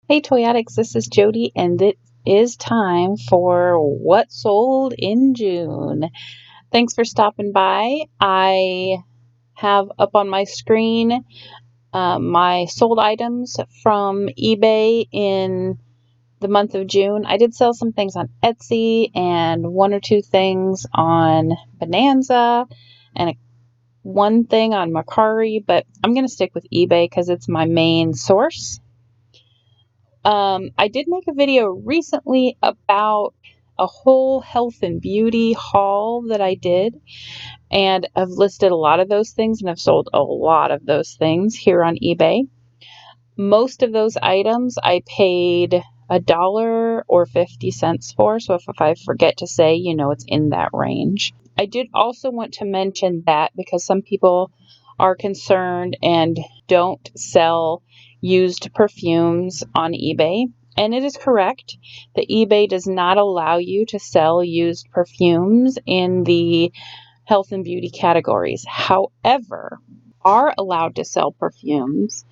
Hey Toy-Addicts, this is Jody, and it is time for What Sold in June. Thanks for stopping by. I have up on my screen my sold items from eBay in the month of June. I did sell some things on Etsy and one or two things on Bonanza and one thing on Mercari, but I'm going to stick with eBay because it's my main source. I did make a video recently about a whole health and beauty haul that I did, and I've listed a lot of those things, and I've sold a lot of those things here on eBay. Most of those items I paid $1 or 50 cents for, so if I forget to say, it's in that range. I did also want to mention that because some people are concerned and don't sell used perfumes on eBay. And it is correct that eBay does not allow you to sell used perfumes in the health and beauty categories. However, are allowed to sell perfumes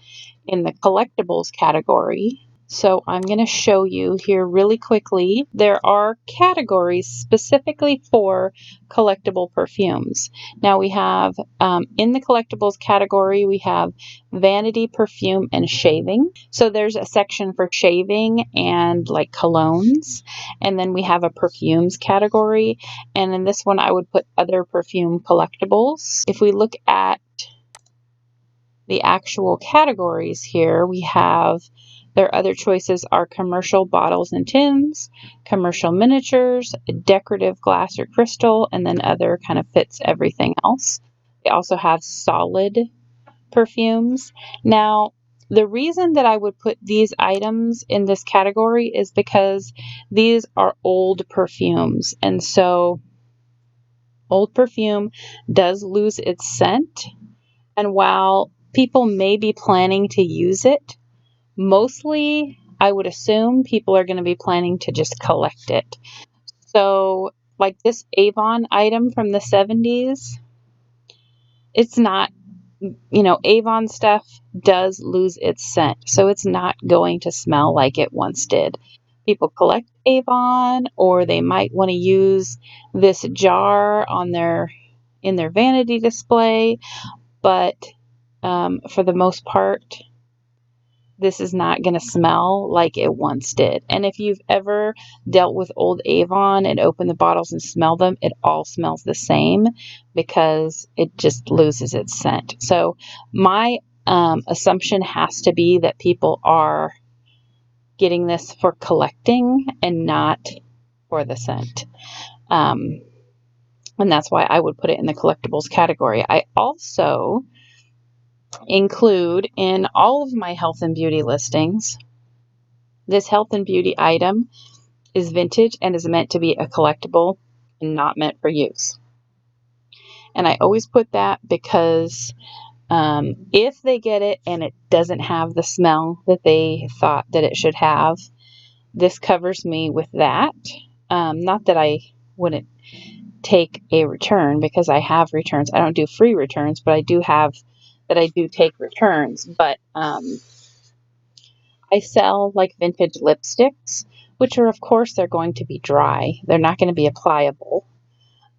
in the collectibles category. So I'm going to show you here really quickly. There are categories specifically for collectible perfumes. Now we have, in the collectibles category, we have vanity, perfume, and shaving. So there's a section for shaving and like colognes. And then we have a perfumes category. And in this one, I would put other perfume collectibles. If we look at the actual categories here, we have their other choices are commercial bottles and tins, commercial miniatures, decorative glass or crystal, and then other kind of fits everything else. They also have solid perfumes. Now, the reason that I would put these items in this category is because these are old perfumes. And so old perfume does lose its scent. And while people may be planning to use it, mostly I would assume people are going to be planning to just collect it. So like this Avon item from the 70s, it's not, Avon stuff does lose its scent. So it's not going to smell like it once did. People collect Avon, or they might want to use this jar in their vanity display. But for the most part, this is not going to smell like it once did. And if you've ever dealt with old Avon and opened the bottles and smell them, it all smells the same because it just loses its scent. So my assumption has to be that people are getting this for collecting and not for the scent. And that's why I would put it in the collectibles category. I also include in all of my health and beauty listings. This health and beauty item is vintage and is meant to be a collectible and not meant for use. And I always put that because if they get it and it doesn't have the smell that they thought that it should have, this covers me with that. Not that I wouldn't take a return, because I have returns. I don't do free returns, but I do take returns. But I sell like vintage lipsticks, which are, of course, they're going to be dry. They're not going to be applicable.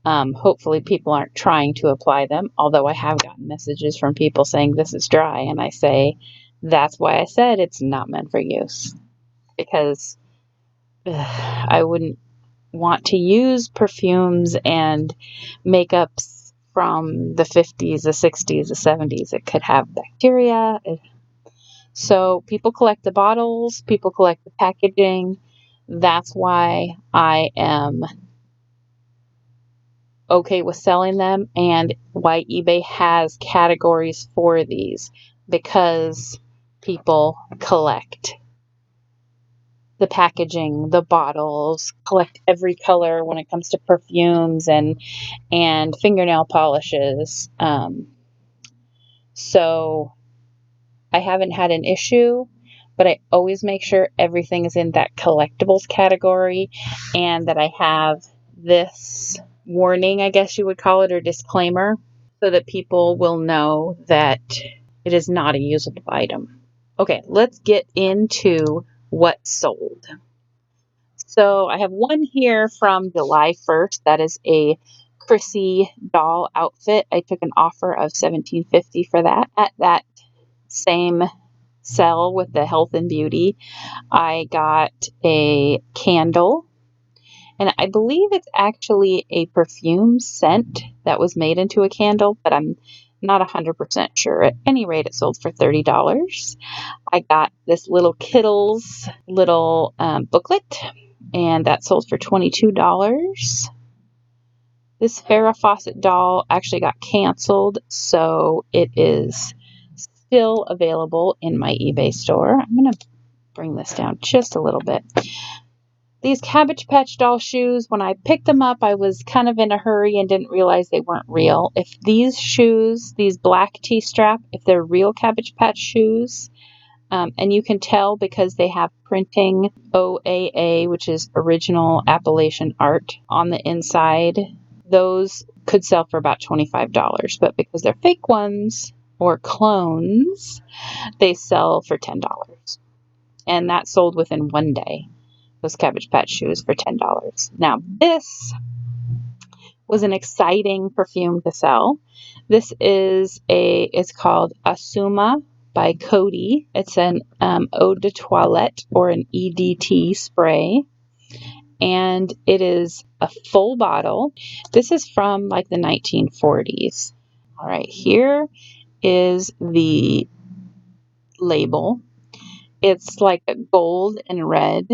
Hopefully people aren't trying to apply them, although I have gotten messages from people saying this is dry, and I say that's why I said it's not meant for use, because I wouldn't want to use perfumes and makeups from the 50s, the 60s, the 70s. It could have bacteria. So people collect the bottles, people collect the packaging. That's why I am okay with selling them, and why eBay has categories for these, because people collect the packaging, the bottles, collect every color when it comes to perfumes and fingernail polishes. So I haven't had an issue, but I always make sure everything is in that collectibles category, and that I have this warning, I guess you would call it, or disclaimer, so that people will know that it is not a usable item. Okay, let's get into what sold. So I have one here from July 1st. That is a Chrissy doll outfit. I took an offer of $17.50 for that. At that same sell with the health and beauty, I got a candle. And I believe it's actually a perfume scent that was made into a candle, but I'm not 100% sure. At any rate, it sold for $30. I got this little Kittles little booklet, and that sold for $22. This Farrah Fawcett doll actually got canceled, so it is still available in my eBay store. I'm going to bring this down just a little bit. These Cabbage Patch doll shoes, when I picked them up, I was kind of in a hurry and didn't realize they weren't real. If these shoes, these black T-strap, if they're real Cabbage Patch shoes, and you can tell because they have printing OAA, which is Original Appalachian Art, on the inside, those could sell for about $25. But because they're fake ones or clones, they sell for $10. And that sold within one day. Those Cabbage Patch shoes for $10. Now, this was an exciting perfume to sell. This is it's called Asuma by Coty. It's an eau de toilette or an EDT spray. And it is a full bottle. This is from like the 1940s. All right, here is the label. It's like a gold and red.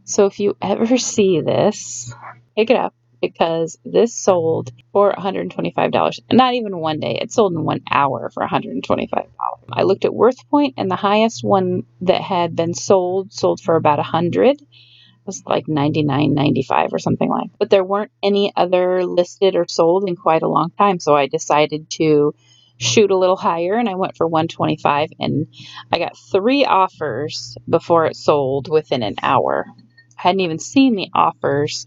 So if you ever see this, pick it up because this sold for $125. Not even one day. It sold in 1 hour for $125. I looked at Worth Point, and the highest one that had been sold for about $100. It was like $99.95 or something like that. But there weren't any other listed or sold in quite a long time. So I decided to shoot a little higher, and I went for $125, and I got 3 offers before it sold within an hour. I hadn't even seen the offers.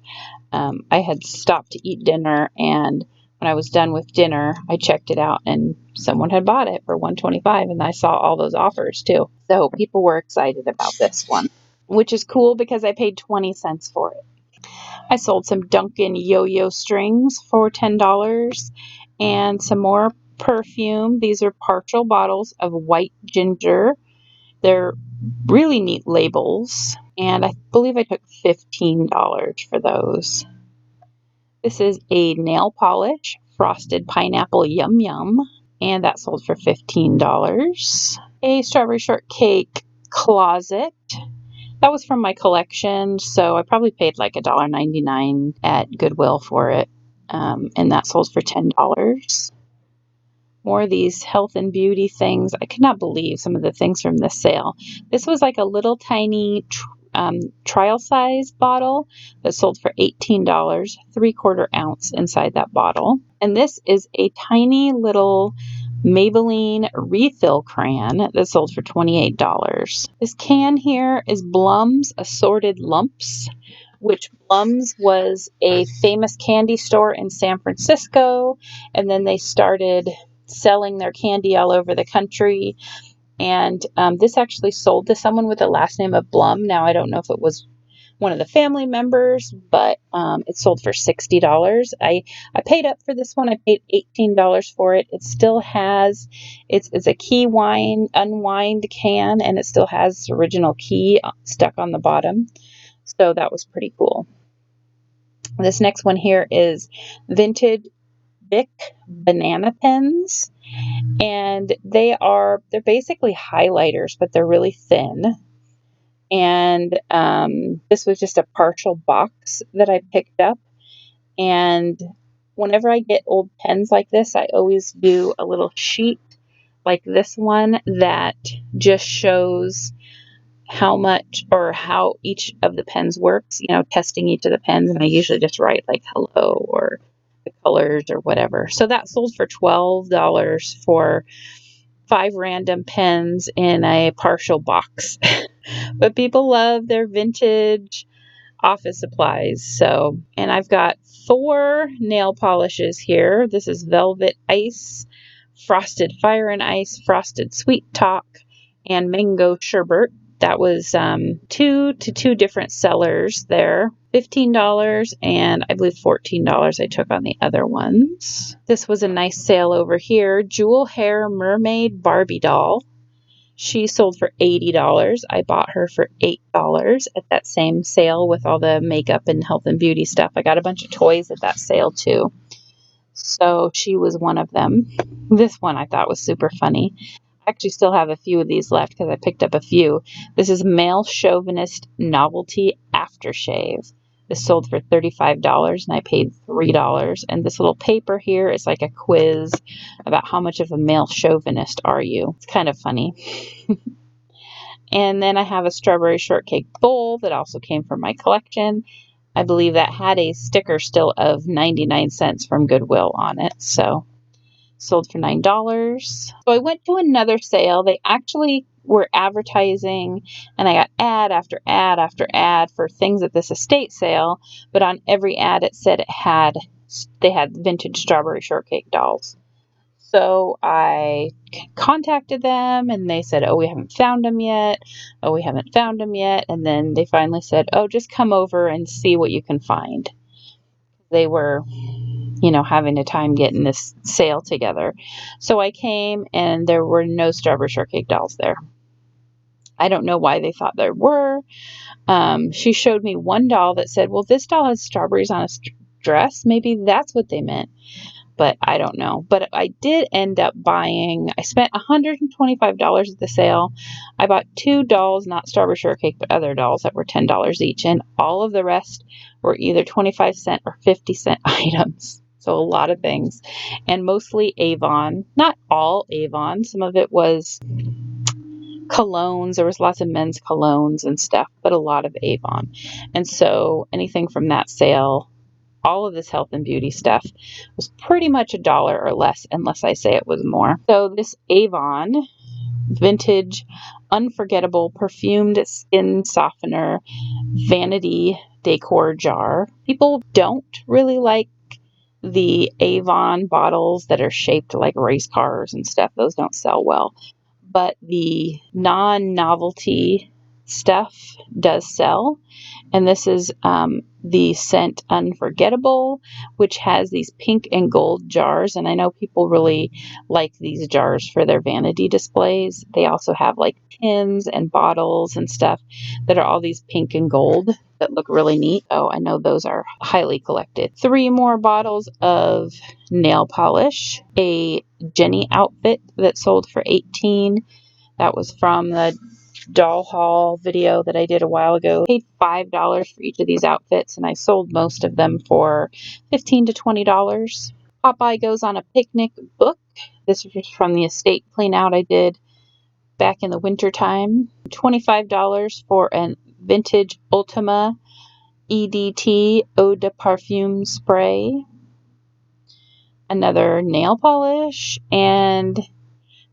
I had stopped to eat dinner, and when I was done with dinner, I checked it out, and someone had bought it for $125, and I saw all those offers too. So people were excited about this one, which is cool because I paid 20 cents for it. I sold some Dunkin' yo-yo strings for $10 and some more perfume. These are partial bottles of white ginger. They're really neat labels, and I believe I took $15 for those. This is a nail polish, frosted pineapple yum yum, and that sold for $15. A strawberry shortcake closet. That was from my collection, so I probably paid like $1.99 at Goodwill for it, and that sold for $10. More of these health and beauty things. I could not believe some of the things from this sale. This was like a little tiny trial size bottle that sold for $18, 3/4 ounce inside that bottle. And this is a tiny little Maybelline refill crayon that sold for $28. This can here is Blum's Assorted Lumps, which Blum's was a famous candy store in San Francisco, and then they started selling their candy all over the country. And this actually sold to someone with the last name of Blum. Now, I don't know if it was one of the family members, but it sold for $60. I paid up for this one. I paid $18 for it. It still has, it's a key wine unwind can, and it still has its original key stuck on the bottom. So that was pretty cool. This next one here is Vintage Bic banana pens, and they're basically highlighters, but they're really thin. And this was just a partial box that I picked up. And whenever I get old pens like this, I always do a little sheet like this one that just shows how much or how each of the pens works, testing each of the pens. And I usually just write like hello or the colors or whatever. So that sold for $12 for 5 random pens in a partial box. But people love their vintage office supplies. So, and I've got 4 nail polishes here. This is Velvet Ice, Frosted Fire and Ice, Frosted Sweet Talk, and Mango Sherbet. That was two different sellers there. $15 and I believe $14 I took on the other ones. This was a nice sale over here. Jewel Hair Mermaid Barbie doll. She sold for $80. I bought her for $8 at that same sale with all the makeup and health and beauty stuff. I got a bunch of toys at that sale too. So she was one of them. This one I thought was super funny. I actually still have a few of these left because I picked up a few. This is Male Chauvinist Novelty Aftershave. This sold for $35 and I paid $3. And this little paper here is like a quiz about how much of a male chauvinist are you. It's kind of funny. And then I have a strawberry shortcake bowl that also came from my collection. I believe that had a sticker still of 99 cents from Goodwill on it. So sold for $9. So I went to another sale. They actually were advertising, and I got ad after ad after ad for things at this estate sale, but on every ad it said they had vintage strawberry shortcake dolls. So I contacted them and they said, oh, we haven't found them yet. Oh, we haven't found them yet. And then they finally said, oh, just come over and see what you can find. They were having a time getting this sale together. So I came and there were no strawberry shortcake dolls there. I don't know why they thought there were. She showed me one doll that said, well, this doll has strawberries on a dress. Maybe that's what they meant. But I don't know. But I did end up I spent $125 at the sale. I bought 2 dolls, not strawberry shortcake, but other dolls that were $10 each. And all of the rest were either 25-cent or 50-cent items. So a lot of things. And mostly Avon. Not all Avon. Some of it was colognes. There was lots of men's colognes and stuff, but a lot of Avon. And so anything from that sale, all of this health and beauty stuff, was pretty much $1 or less, unless I say it was more. So this Avon vintage unforgettable perfumed skin softener vanity decor jar. People don't really like the Avon bottles that are shaped like race cars and stuff. Those don't sell well. But the non-novelty stuff does sell. And this is the scent Unforgettable, which has these pink and gold jars. And I know people really like these jars for their vanity displays. They also have like tins and bottles and stuff that are all these pink and gold that look really neat. Oh, I know those are highly collected. 3 more bottles of nail polish. A Jenny outfit that sold for $18. That was from the doll haul video that I did a while ago. I paid $5 for each of these outfits, and I sold most of them for $15 to $20. Popeye Goes on a Picnic book. This was from the estate clean out I did back in the winter time. $25 for a vintage Ultima EDT Eau de Parfum spray. Another nail polish, and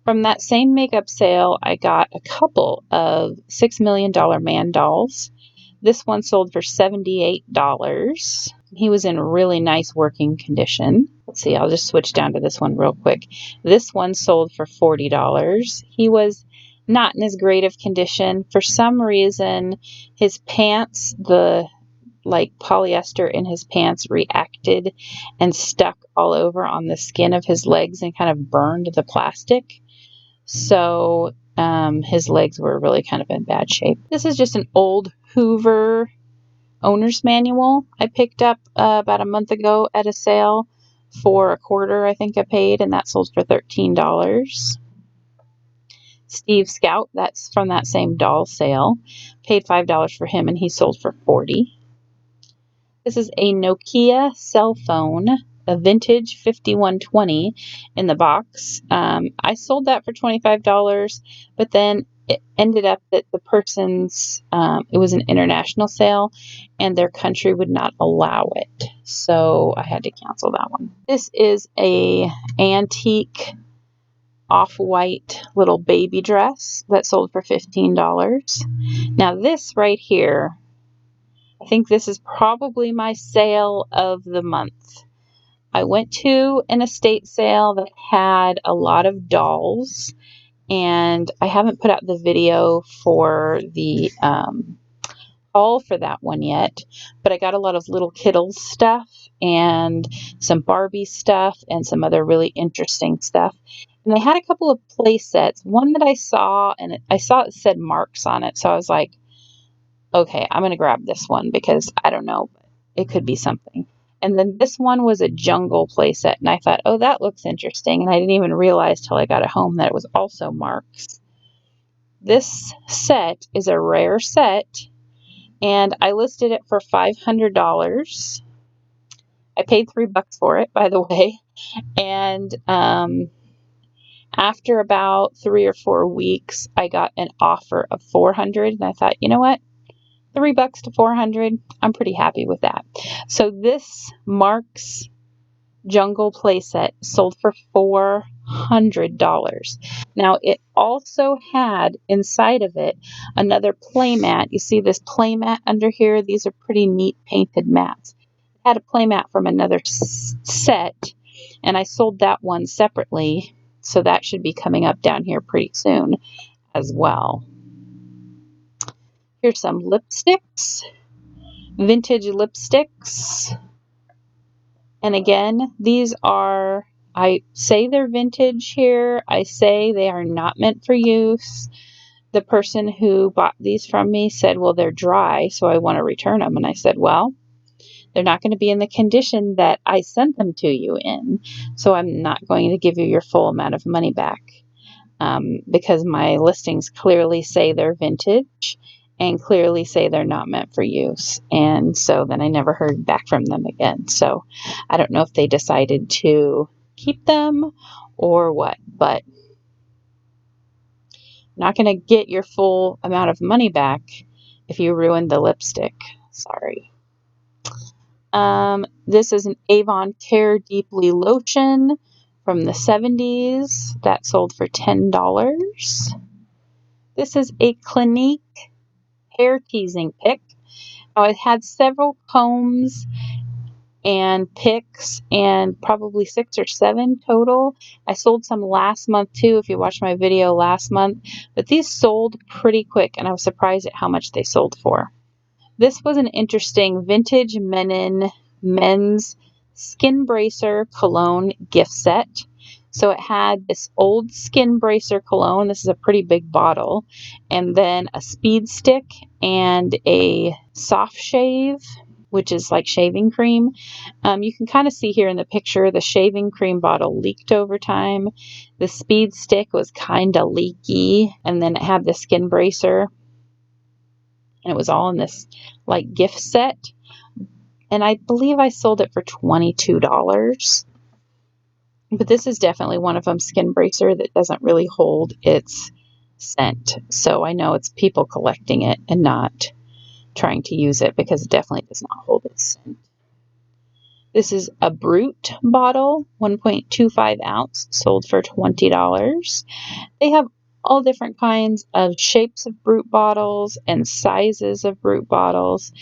from that same makeup sale, I got a couple of $6 Million Man dolls. This one sold for $78. He was in really nice working condition. Let's see, I'll just switch down to this one real quick. This one sold for $40. He was not in as great of condition. For some reason, his pants, the polyester in his pants reacted and stuck all over on the skin of his legs and kind of burned the plastic. So his legs were really kind of in bad shape. This is just an old Hoover owner's manual I picked up about a month ago at a sale for $0.25, I think I paid, and that sold for $13. Steve Scout, that's from that same doll sale, paid $5 for him and he sold for $40. This is a Nokia cell phone, a vintage 5120 in the box. I sold that for $25, but then it ended up that the person's, it was an international sale and their country would not allow it. So I had to cancel that one. This is a antique off-white little baby dress that sold for $15. Now this right here, I think this is probably my sale of the month. I went to an estate sale that had a lot of dolls, And I haven't put out the video for the haul for that one yet, but I got a lot of little Kittles stuff and some Barbie stuff and some other really interesting stuff. And they had a couple of play sets. One that I saw, and I saw it said Marks on it, so I was like, okay, I'm going to grab this one because I don't know, it could be something. And then this one was a jungle playset, and I thought, oh, that looks interesting. And I didn't even realize till I got it home that it was also Marks. This set is a rare set, and I listed it for $500. I paid $3 for it, by the way. And after about 3 or 4 weeks, I got an offer of $400, and I thought, you know what? $3 to $400, I'm pretty happy with that. So this Marks Jungle playset sold for $400. Now it also had inside of it another playmat. You see this playmat under here? These are pretty neat painted mats. It had a playmat from another set, and I sold that one separately. So that should be coming up down here pretty soon as well. Here's some lipsticks, vintage lipsticks. And again, these are, I say they're vintage here. I say they are not meant for use. The person who bought these from me said, well, they're dry, so I want to return them. And I said, well, they're not going to be in the condition that I sent them to you in. So I'm not going to give you your full amount of money back. Because my listings clearly say they're vintage and clearly say they're not meant for use. And so then I never heard back from them again. So I don't know if they decided to keep them or what, but I'm not going to get your full amount of money back if you ruin the lipstick. Sorry. This is an Avon Care Deeply lotion from the 70s that sold for $10. This is a Clinique hair teasing pick. Now it had several combs and picks and probably 6 or 7 total. I sold some last month too, if you watched my video last month, but these sold pretty quick and I was surprised at how much they sold for. This was an interesting vintage men's skin bracer cologne gift set. So it had this old skin bracer cologne. This is a pretty big bottle. And then a speed stick and a soft shave, which is like shaving cream. You can kind of see here in the picture, the shaving cream bottle leaked over time. The speed stick was kind of leaky. And then it had the skin bracer. And it was all in this like gift set. And I believe I sold it for $22. But this is definitely one of them, skin bracer, that doesn't really hold its scent. So I know it's people collecting it and not trying to use it because it definitely does not hold its scent. This is a Brute bottle, 1.25 ounce, sold for $20. They have all different kinds of shapes of Brute bottles and sizes of Brute bottles.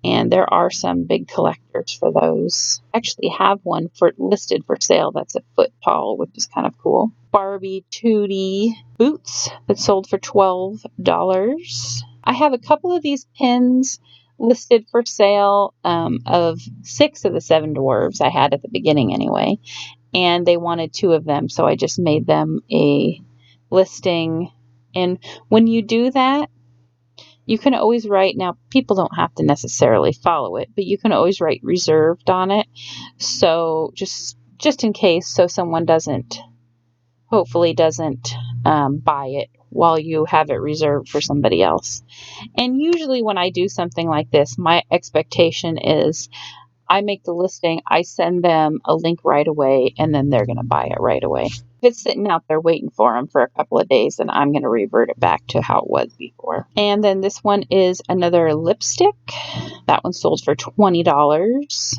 And there are some big collectors for those. I actually have one listed for sale that's a foot tall, which is kind of cool. Barbie Tootie boots that sold for $12. I have a couple of these pins listed for sale of 6 of the 7 dwarves I had at the beginning anyway. And they wanted 2 of them, so I just made them a listing. And when you do that, you can always write, now people don't have to necessarily follow it, but you can always write reserved on it. So just in case, so someone hopefully doesn't buy it while you have it reserved for somebody else. And usually when I do something like this, my expectation is I make the listing, I send them a link right away, and then they're going to buy it right away. If it's sitting out there waiting for them for a couple of days, then I'm going to revert it back to how it was before. And then this one is another lipstick. That one sold for $20.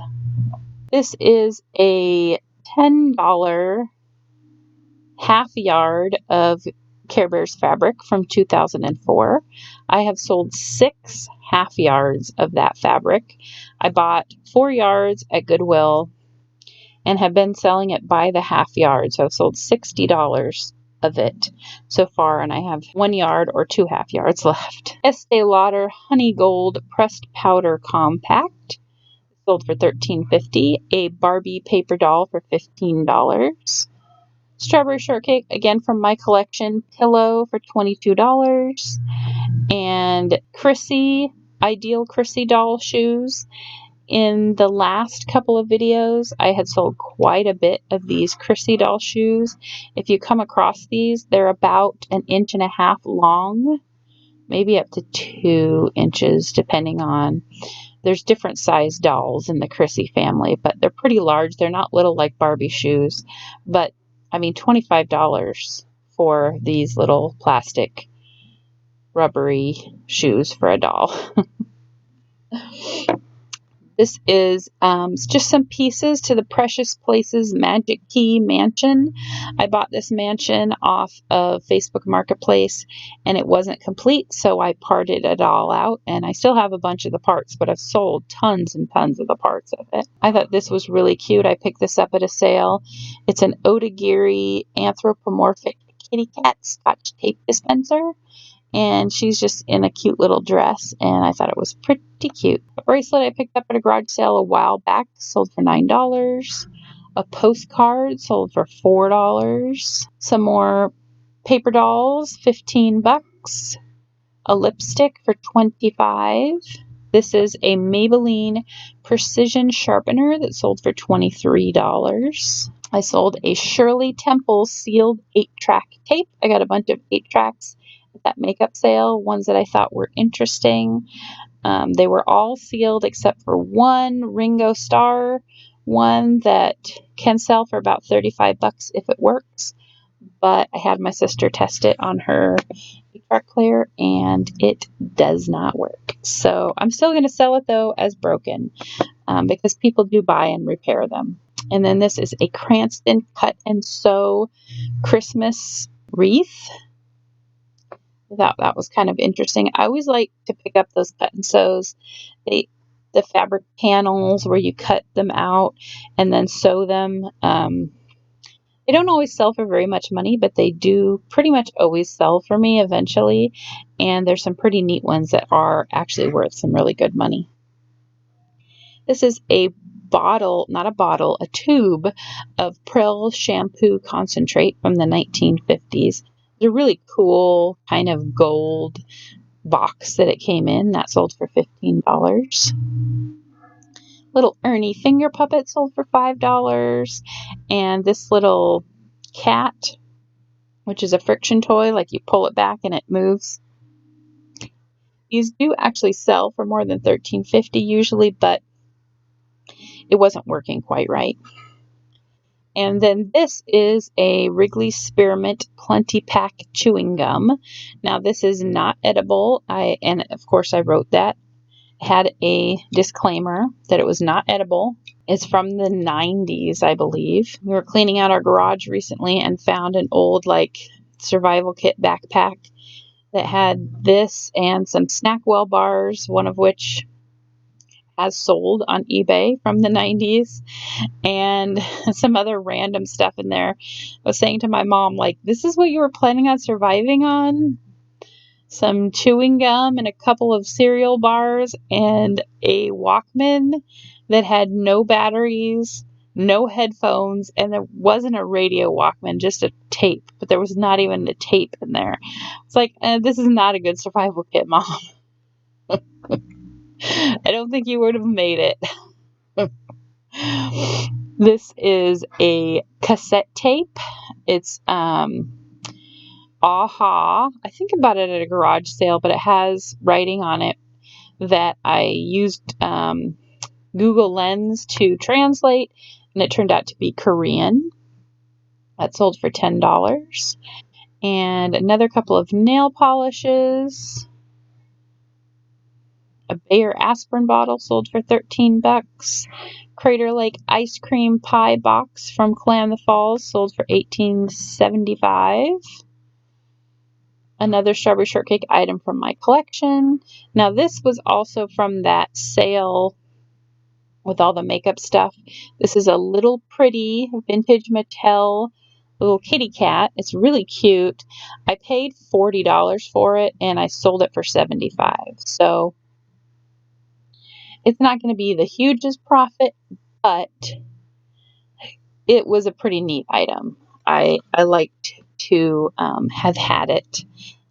This is a $10 half yard of Care Bears fabric from 2004. I have sold 6 half yards of that fabric. I bought 4 yards at Goodwill and have been selling it by the half yard. So I've sold $60 of it so far, and I have 1 yard or 2 half yards left. Estee Lauder Honey Gold Pressed Powder Compact sold for $13.50. A Barbie paper doll for $15. Strawberry Shortcake, again from my collection, pillow for $22. And Chrissy, Ideal Chrissy doll shoes. In the last couple of videos, I had sold quite a bit of these Chrissy doll shoes. If you come across these, they're about 1.5 inches long, maybe up to 2 inches, depending on. There's different size dolls in the Chrissy family, but they're pretty large. They're not little like Barbie shoes, but I mean, $25 for these little plastic rubbery shoes for a doll. This is just some pieces to the Precious Places Magic Key Mansion. I bought this mansion off of Facebook Marketplace, and it wasn't complete, so I parted it all out, and I still have a bunch of the parts, but I've sold tons and tons of the parts of it. I thought this was really cute. I picked this up at a sale. It's an Otagiri anthropomorphic kitty cat scotch tape dispenser. And she's just in a cute little dress, and I thought it was pretty cute. A bracelet I picked up at a garage sale a while back sold for $9. A postcard sold for $4. Some more paper dolls, $15. A lipstick for $25. This is a Maybelline Precision Sharpener that sold for $23. I sold a Shirley Temple sealed 8-track tape. I got a bunch of 8-tracks at that makeup sale, ones that I thought were interesting. They were all sealed except for one Ringo Starr one that can sell for about $35 if it works. But I had my sister test it on her 8-track player, and it does not work. So I'm still going to sell it, though, as broken, because people do buy and repair them. And then this is a Cranston Cut and Sew Christmas wreath. That was kind of interesting. I always like to pick up those cut and sews. The fabric panels where you cut them out and then sew them. They don't always sell for very much money, but they do pretty much always sell for me eventually. And there's some pretty neat ones that are actually worth some really good money. This is a bottle, not a bottle, a tube of Pril shampoo concentrate from the 1950s. It's a really cool kind of gold box that it came in. That sold for $15. Little Ernie finger puppet sold for $5. And this little cat, which is a friction toy, like you pull it back and it moves. These do actually sell for more than $13.50 usually, but it wasn't working quite right. And then this is a Wrigley Spearmint Plenty Pack chewing gum. Now this is not edible. And of course I wrote that. Had a disclaimer that it was not edible. It's from the 90s, I believe. We were cleaning out our garage recently and found an old survival kit backpack that had this and some Snackwell bars, one of which has sold on eBay from the 90s, and some other random stuff in there. I was saying to my mom, this is what you were planning on surviving on? Some chewing gum and a couple of cereal bars and a Walkman that had no batteries, no headphones, and there wasn't a radio Walkman, just a tape, but there was not even a tape in there. It's this is not a good survival kit, Mom. I don't think you would have made it. This is a cassette tape. It's Aha. I think about it at a garage sale, but it has writing on it that I used Google Lens to translate, and it turned out to be Korean. That sold for $10. And another couple of nail polishes. A Bayer aspirin bottle sold for $13. Crater Lake ice cream pie box from Klamath Falls sold for $18.75. Another Strawberry Shortcake item from my collection. Now this was also from that sale with all the makeup stuff. This is a Little Pretty vintage Mattel little kitty cat. It's really cute. I paid $40 for it and I sold it for $75. So it's not going to be the hugest profit, but it was a pretty neat item. I liked to have had it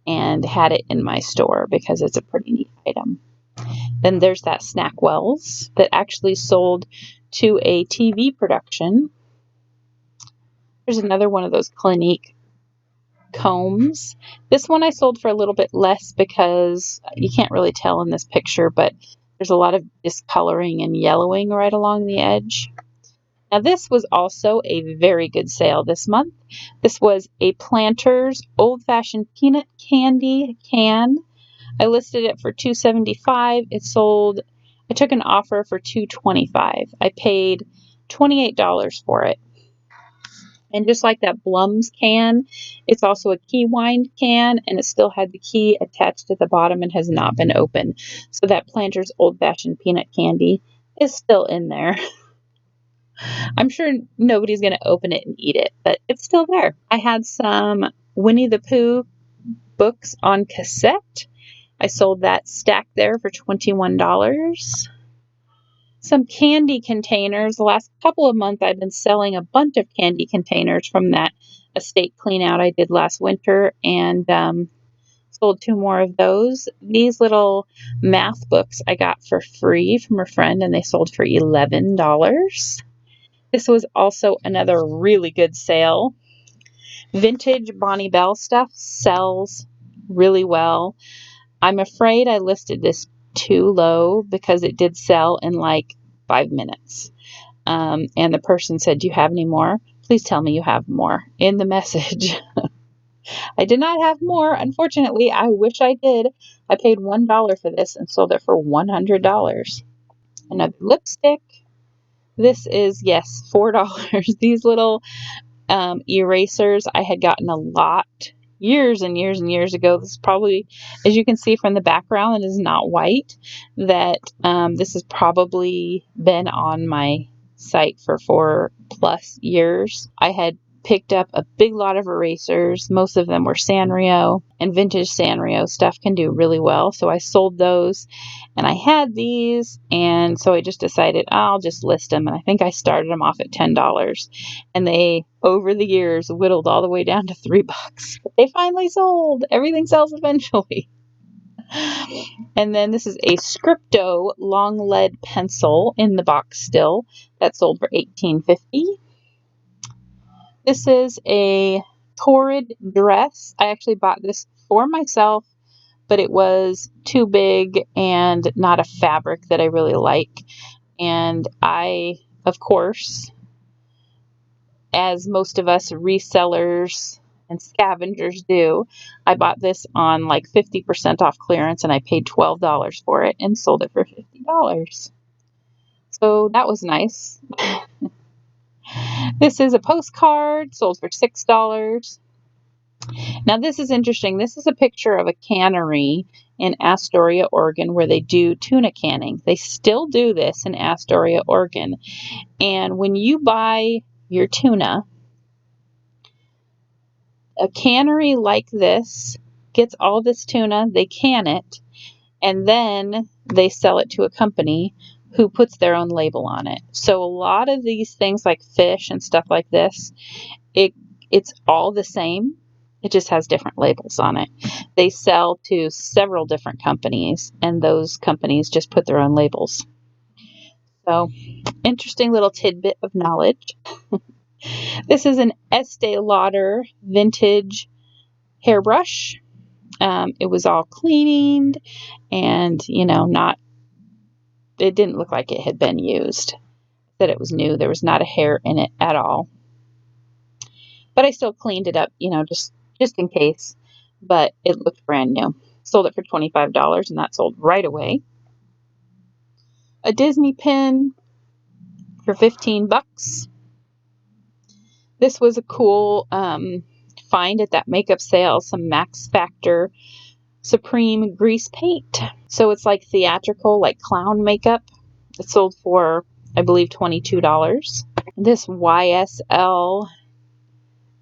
and had it in my store because it's a pretty neat item. Then there's that Snackwells that actually sold to a TV production. There's another one of those Clinique combs. This one I sold for a little bit less because you can't really tell in this picture, but there's a lot of discoloring and yellowing right along the edge. Now this was also a very good sale this month. This was a Planters old-fashioned peanut candy can. I listed it for $2.75. It sold, I took an offer for $2.25. I paid $28 for it. And just like that Blum's can, it's also a key wind can, and it still had the key attached at the bottom and has not been opened. So that Planters old-fashioned peanut candy is still in there. I'm sure nobody's going to open it and eat it, but it's still there. I had some Winnie the Pooh books on cassette. I sold that stack there for $21. Some candy containers. The last couple of months I've been selling a bunch of candy containers from that estate clean out I did last winter, and sold 2 more of those. These little math books I got for free from a friend, and they sold for $11. This was also another really good sale. Vintage Bonnie Bell stuff sells really well. I'm afraid I listed this too low because it did sell in like 5 minutes. And the person said, "Do you have any more? Please tell me you have more," in the message. I did not have more. Unfortunately, I wish I did. I paid $1 for this and sold it for $100. Another lipstick. This is, yes, $4. These little erasers I had gotten a lot years and years and years ago. This is probably, as you can see from the background, it is not white, that this has probably been on my site for 4+ years. I had picked up a big lot of erasers. Most of them were Sanrio, and vintage Sanrio stuff can do really well. So I sold those, and I had these, and so I just decided I'll just list them. And I think I started them off at $10, and they, over the years, whittled all the way down to $3. But they finally sold. Everything sells eventually. And then this is a Scripto long lead pencil in the box still that sold for $18.50. This is a Torrid dress. I actually bought this for myself, but it was too big and not a fabric that I really like. And I, of course, as most of us resellers and scavengers do, I bought this on like 50% off clearance, and I paid $12 for it and sold it for $50. So that was nice. This is a postcard, sold for $6. Now this is interesting. This is a picture of a cannery in Astoria, Oregon, where they do tuna canning. They still do this in Astoria, Oregon. And when you buy your tuna, a cannery like this gets all this tuna, they can it, and then they sell it to a company who puts their own label on it. So a lot of these things like fish and stuff like this, it's all the same. It just has different labels on it. They sell to several different companies, and those companies just put their own labels. So, interesting little tidbit of knowledge. This is an Estee Lauder vintage hairbrush. It was all cleaned, and it didn't look like it had been used. That it was new. There was not a hair in it at all. But I still cleaned it up, just in case. But it looked brand new. Sold it for $25, and that sold right away. A Disney pin for $15. This was a cool find at that makeup sale. Some Max Factor Supreme grease paint. So it's like theatrical, like clown makeup. It sold for, I believe, $22. This YSL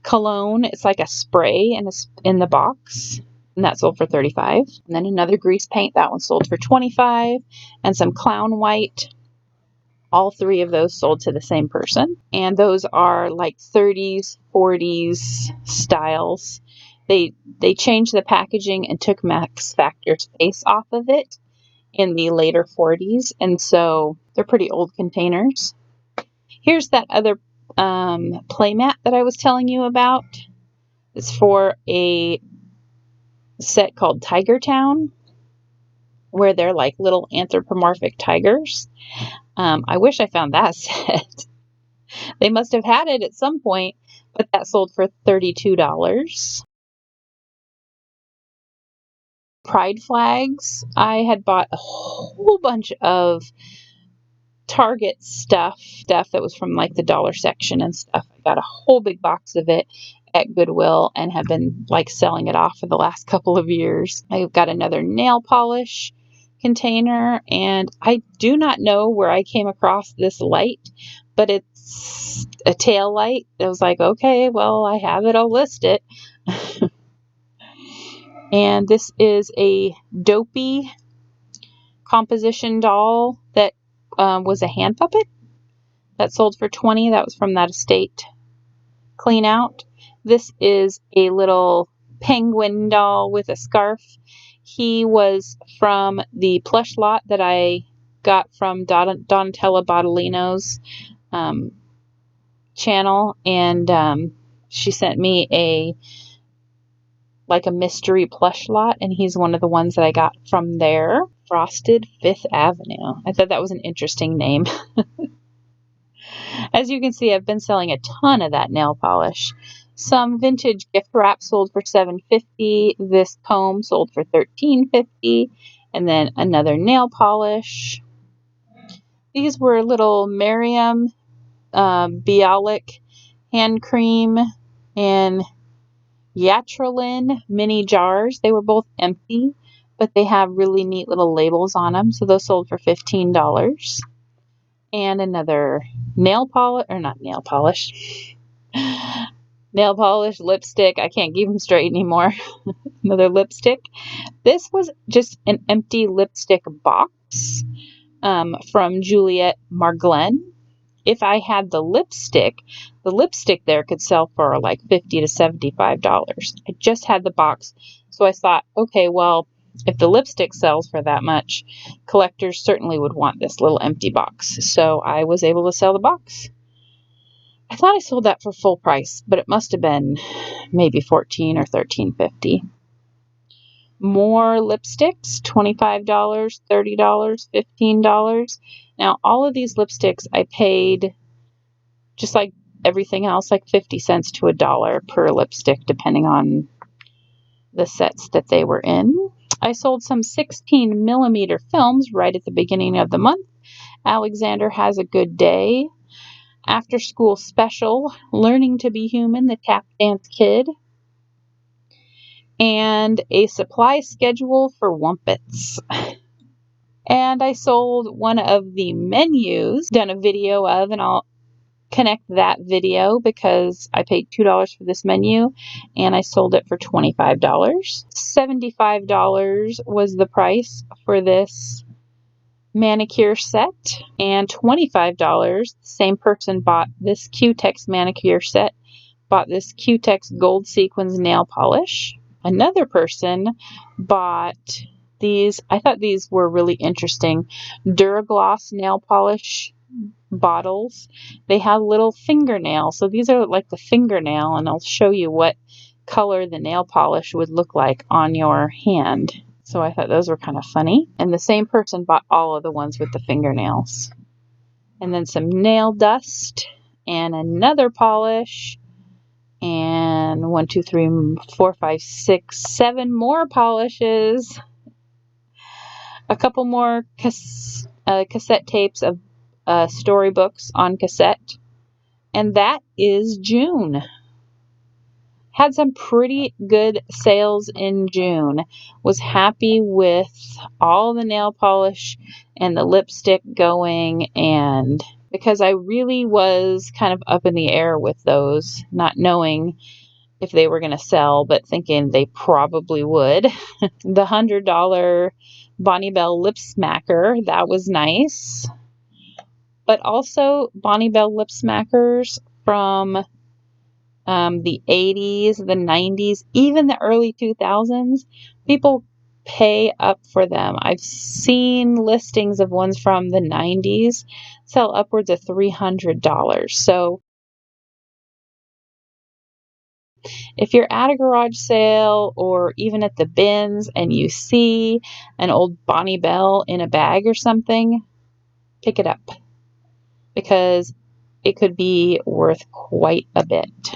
cologne. It's like a spray in the box, and that sold for $35. And then another grease paint, that one sold for $25. And some clown white. All three of those sold to the same person. And those are like 30s, 40s styles. They changed the packaging and took Max Factor's face off of it in the later 40s. And so they're pretty old containers. Here's that other playmat that I was telling you about. It's for a set called Tiger Town, where they're like little anthropomorphic tigers. I wish I found that set. They must have had it at some point, but that sold for $32. Pride flags. I had bought a whole bunch of Target stuff that was from like the dollar section and stuff. I got a whole big box of it at Goodwill and have been like selling it off for the last couple of years. I've got another nail polish container, and I do not know where I came across this light, but it's a tail light. I was like, okay, well, I have it, I'll list it. And this is a Dopey composition doll that was a hand puppet that sold for $20. That was from that estate clean out. This is a little penguin doll with a scarf. He was from the plush lot that I got from Donatella Bottolino's channel, and she sent me a mystery plush lot, and he's one of the ones that I got from there. Frosted Fifth Avenue. I thought that was an interesting name. As you can see, I've been selling a ton of that nail polish. Some vintage gift wrap sold for $7.50. This comb sold for $13.50. And then another nail polish. These were little Miriam Bialik hand cream and Yatralin mini jars. They were both empty, but they have really neat little labels on them. So those sold for $15. And another nail polish, lipstick. I can't keep them straight anymore. Another lipstick. This was just an empty lipstick box from Juliette Marglen. If I had the lipstick there could sell for like $50 to $75. I just had the box. So I thought, okay, well, if the lipstick sells for that much, collectors certainly would want this little empty box. So I was able to sell the box. I thought I sold that for full price, but it must have been maybe $14 or $13.50. More lipsticks, $25, $30, $15. Now, all of these lipsticks I paid, just like everything else, like 50 cents to $1 per lipstick, depending on the sets that they were in. I sold some 16 millimeter films right at the beginning of the month. Alexander Has a Good Day, After School Special, Learning to Be Human, The Tap Dance Kid, and a supply schedule for Wumpets. And I sold one of the menus, done a video of, and I'll connect that video because I paid $2 for this menu and I sold it for $25. $75 was the price for this manicure set, and $25, the same person bought this Q-Tex manicure set, bought this Q-Tex gold sequins nail polish. Another person bought these, I thought these were really interesting, Duragloss nail polish bottles. They have little fingernails. So these are like the fingernail, and I'll show you what color the nail polish would look like on your hand. So I thought those were kind of funny. And the same person bought all of the ones with the fingernails. And then some nail dust and another polish. And 1, 2, 3, 4, 5, 6, 7 more polishes. A couple more cassette tapes of storybooks on cassette. And that is June. Had some pretty good sales in June. Was happy with all the nail polish and the lipstick going, and because I really was kind of up in the air with those, not knowing if they were going to sell, but thinking they probably would. The $100 Bonnie Bell lip smacker, that was nice. But also Bonnie Bell lip smackers from the 80s, the 90s, even the early 2000s. People pay up for them. I've seen listings of ones from the 90s sell upwards of $300. So if you're at a garage sale or even at the bins and you see an old Bonnie Bell in a bag or something, pick it up because it could be worth quite a bit.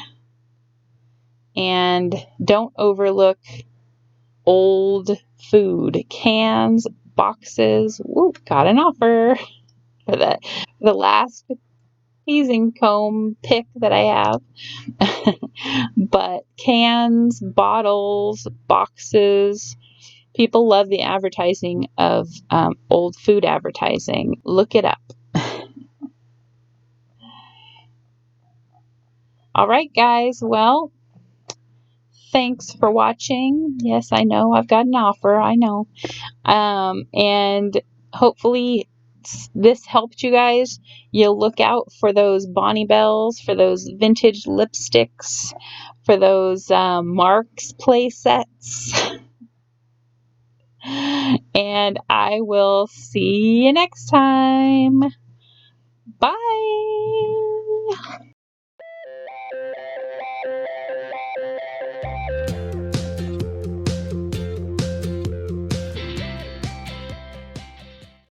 And don't overlook old food, cans, boxes. Woo, got an offer for the last teasing comb pick that I have. But cans, bottles, boxes. People love the advertising of old food advertising. Look it up. All right, guys. Well, thanks for watching. Yes, I know I've got an offer. I know. And hopefully this helped you guys. You'll look out for those Bonnie Bells, for those vintage lipsticks, for those Marks play sets. And I will see you next time. Bye.